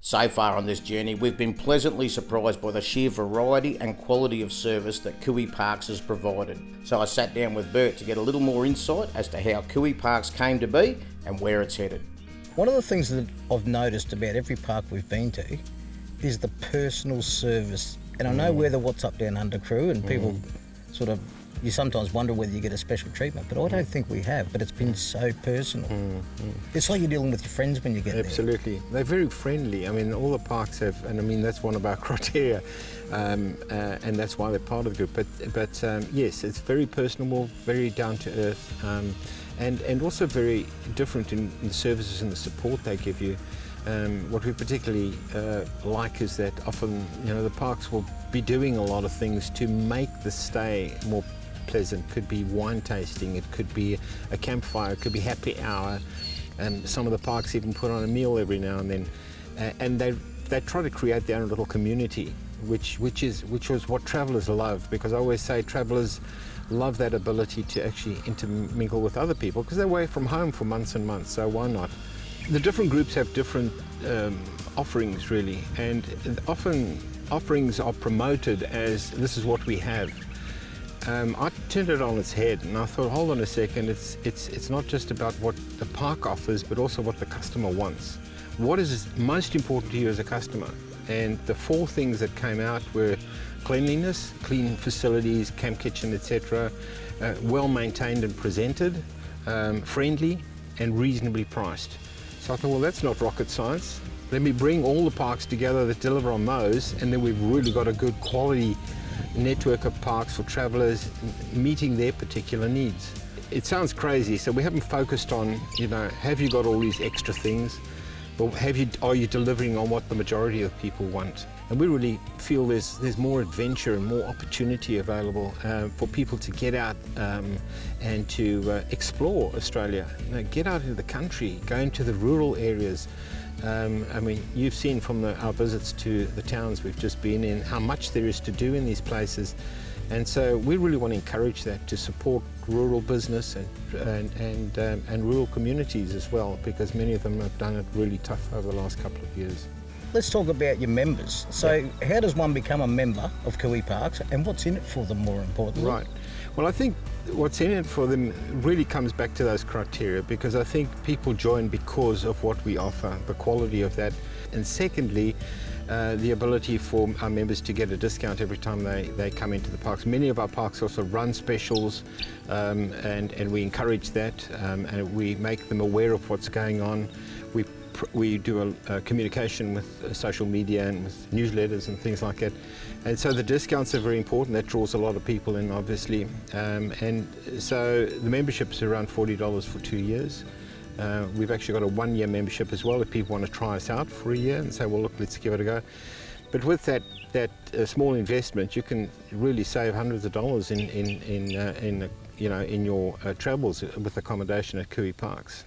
So far on this journey, we've been pleasantly surprised by the sheer variety and quality of service that Cooey Parks has provided. So I sat down with Bert to get a little more insight as to how Cooey Parks came to be and where it's headed. One of the things that I've noticed about every park we've been to is the personal service. And I know we're the What's Up Down Under crew, and people sort of, you sometimes wonder whether you get a special treatment, but I don't think we have, but it's been so personal. It's like you're dealing with your friends when you get Absolutely. They're very friendly. I mean, all the parks have, and I mean, that's one of our criteria, and that's why they're part of the group. But yes, it's very personable, very down to earth, and also very different in the services and the support they give you. What we particularly like is that often, the parks will be doing a lot of things to make the stay more pleasant. Could be wine tasting, it could be a campfire, it could be happy hour, and some of the parks even put on a meal every now and then. And they try to create their own little community, which was what travellers love, because I always say travellers love that ability to actually intermingle with other people, because they're away from home for months and months, so why not? The different groups have different offerings, really, and often offerings are promoted as this is what we have. I turned it on its head and I thought, hold on a second, it's not just about what the park offers, but also what the customer wants. What is most important to you as a customer? And the 4 things that came out were cleanliness, clean facilities, camp kitchen, etc., well maintained and presented, friendly, and reasonably priced. So I thought, well, that's not rocket science. Let me bring all the parks together that deliver on those, and then we've really got a good quality network of parks for travellers meeting their particular needs. It sounds crazy, so we haven't focused on, have you got all these extra things, but are you delivering on what the majority of people want? And we really feel there's more adventure and more opportunity available for people to get out and to explore Australia. Get out into the country, go into the rural areas. I mean, you've seen from our visits to the towns we've just been in how much there is to do in these places. And so we really want to encourage that, to support rural business and rural communities as well, because many of them have done it really tough over the last couple of years. Let's talk about your members. So how does one become a member of Cooey Parks, and what's in it for them, more importantly? Right. Well, I think what's in it for them really comes back to those criteria, because I think people join because of what we offer, the quality of that, and secondly, the ability for our members to get a discount every time they come into the parks. Many of our parks also run specials, and we encourage that, and we make them aware of what's going on. We do a communication with social media and with newsletters and things like that. And so the discounts are very important. That draws a lot of people in, obviously. And so the membership's around $40 for 2 years. We've actually got a 1-year membership as well if people want to try us out for a year and say, well, look, let's give it a go. But with that small investment, you can really save hundreds of dollars in your travels with accommodation at Cooey Parks.